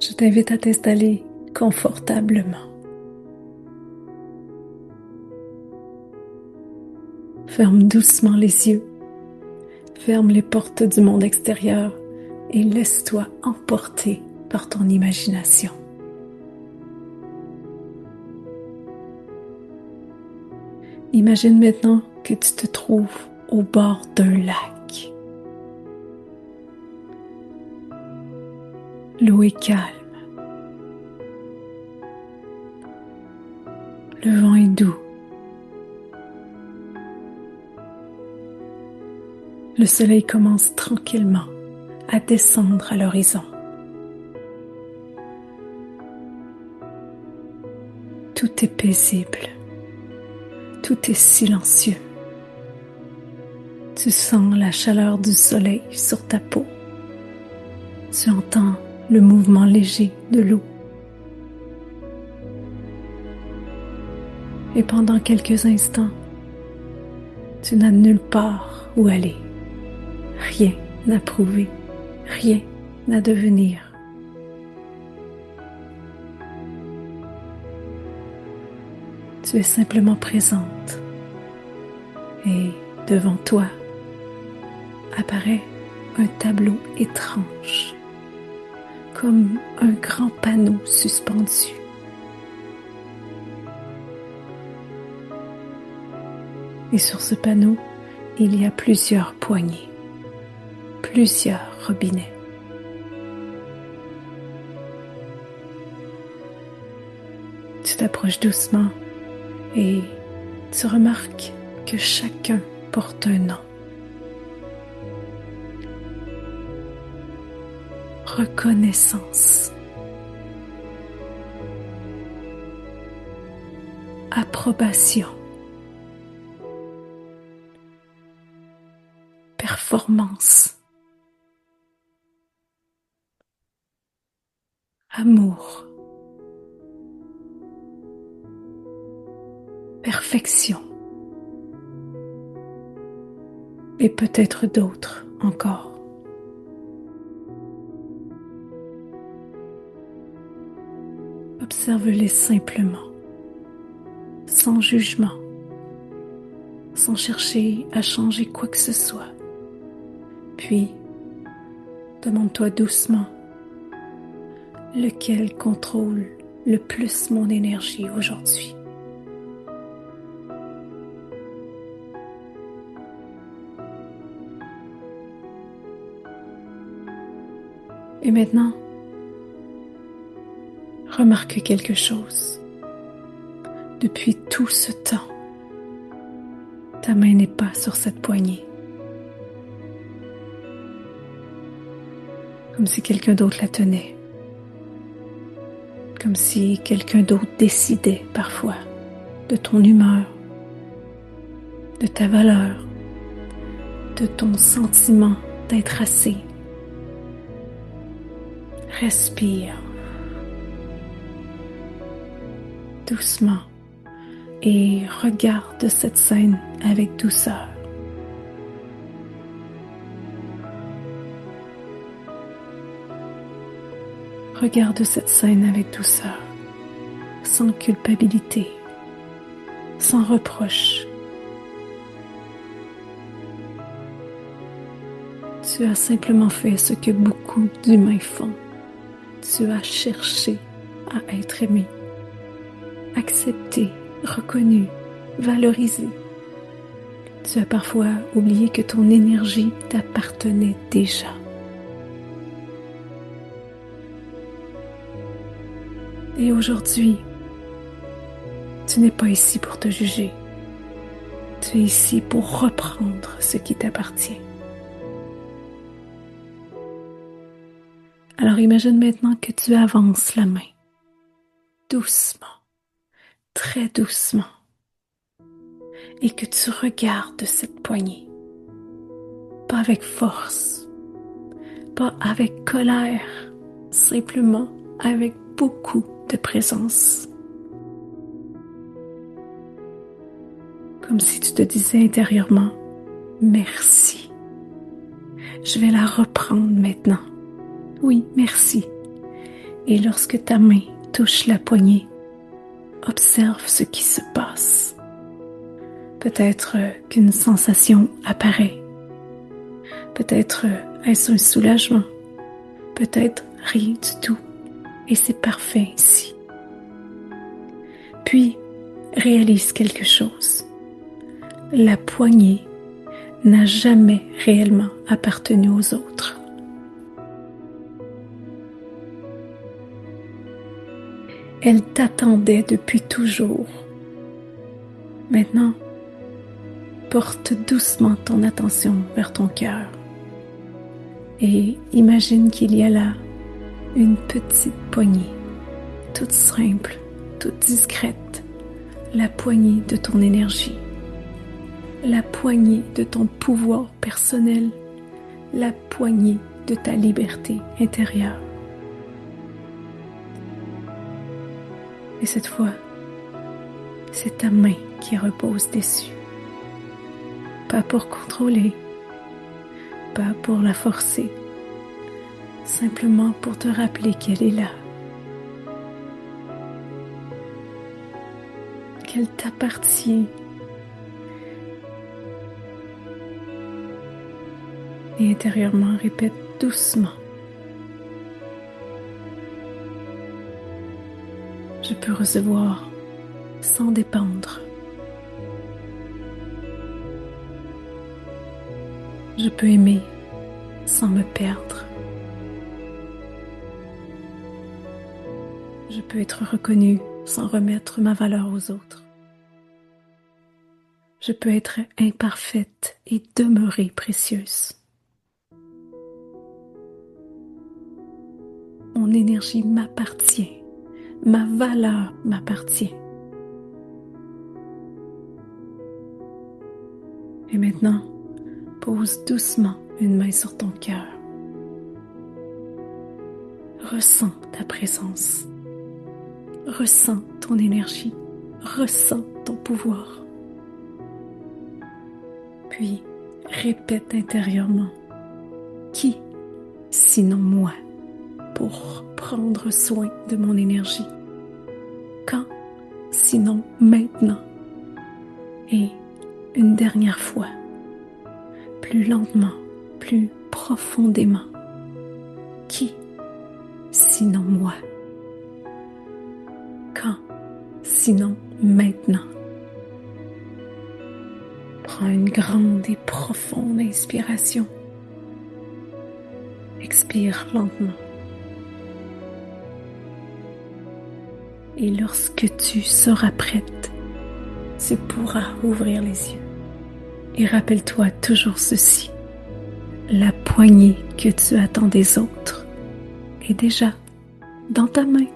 Je t'invite à t'installer confortablement. Ferme doucement les yeux, ferme les portes du monde extérieur et laisse-toi emporter par ton imagination. Imagine maintenant que tu te trouves au bord d'un lac. L'eau est calme. Le vent est doux. Le soleil commence tranquillement à descendre à l'horizon. Tout est paisible. Tout est silencieux. Tu sens la chaleur du soleil sur ta peau. Tu entends le mouvement léger de l'eau. Et pendant quelques instants, tu n'as nulle part où aller. Rien à prouver, rien à devenir. Tu es simplement présente et devant toi apparaît un tableau étrange, comme un grand panneau suspendu. Et sur ce panneau, il y a plusieurs poignées, plusieurs robinets. Tu t'approches doucement et tu remarques que chacun porte un nom. Reconnaissance, approbation, performance, amour, perfection et peut-être d'autres encore. Observe-les simplement, sans jugement, sans chercher à changer quoi que ce soit. Puis, demande-toi doucement lequel contrôle le plus mon énergie aujourd'hui. Et maintenant, remarque quelque chose. Depuis tout ce temps, ta main n'est pas sur cette poignée. Comme si quelqu'un d'autre la tenait. Comme si quelqu'un d'autre décidait parfois de ton humeur, de ta valeur, de ton sentiment d'être assez. Respire doucement et regarde cette scène avec douceur. Regarde cette scène avec douceur, sans culpabilité, sans reproche. Tu as simplement fait ce que beaucoup d'humains font. Tu as cherché à être aimé, accepté, reconnu, valorisé. Tu as parfois oublié que ton énergie t'appartenait déjà. Et aujourd'hui, tu n'es pas ici pour te juger. Tu es ici pour reprendre ce qui t'appartient. Alors imagine maintenant que tu avances la main, doucement, très doucement, et que tu regardes cette poignée, pas avec force, pas avec colère, simplement avec beaucoup de présence. Comme si tu te disais intérieurement, merci. Je vais la reprendre maintenant. Oui, merci. Et lorsque ta main touche la poignée, observe ce qui se passe. Peut-être qu'une sensation apparaît. Peut-être est-ce un soulagement. Peut-être rien du tout. Et c'est parfait ainsi. Puis, réalise quelque chose. La poignée n'a jamais réellement appartenu aux autres. Elle t'attendait depuis toujours. Maintenant, porte doucement ton attention vers ton cœur et imagine qu'il y a là une petite poignée, toute simple, toute discrète, la poignée de ton énergie, la poignée de ton pouvoir personnel, la poignée de ta liberté intérieure. Et cette fois, c'est ta main qui repose dessus. Pas pour contrôler, pas pour la forcer, simplement pour te rappeler qu'elle est là, qu'elle t'appartient. Et intérieurement, répète doucement: je peux recevoir sans dépendre. Je peux aimer sans me perdre. Je peux être reconnue sans remettre ma valeur aux autres. Je peux être imparfaite et demeurer précieuse. Mon énergie m'appartient. Ma valeur m'appartient. Et maintenant, pose doucement une main sur ton cœur. Ressens ta présence. Ressens ton énergie. Ressens ton pouvoir. Puis, répète intérieurement: qui, sinon moi, pour prendre soin de mon énergie? Quand, sinon maintenant? Et une dernière fois, plus lentement, plus profondément: qui, sinon moi? Quand, sinon maintenant? Prends une grande et profonde inspiration. Expire lentement. Et lorsque tu seras prête, tu pourras ouvrir les yeux. Et rappelle-toi toujours ceci: la poignée que tu attends des autres est déjà dans ta main.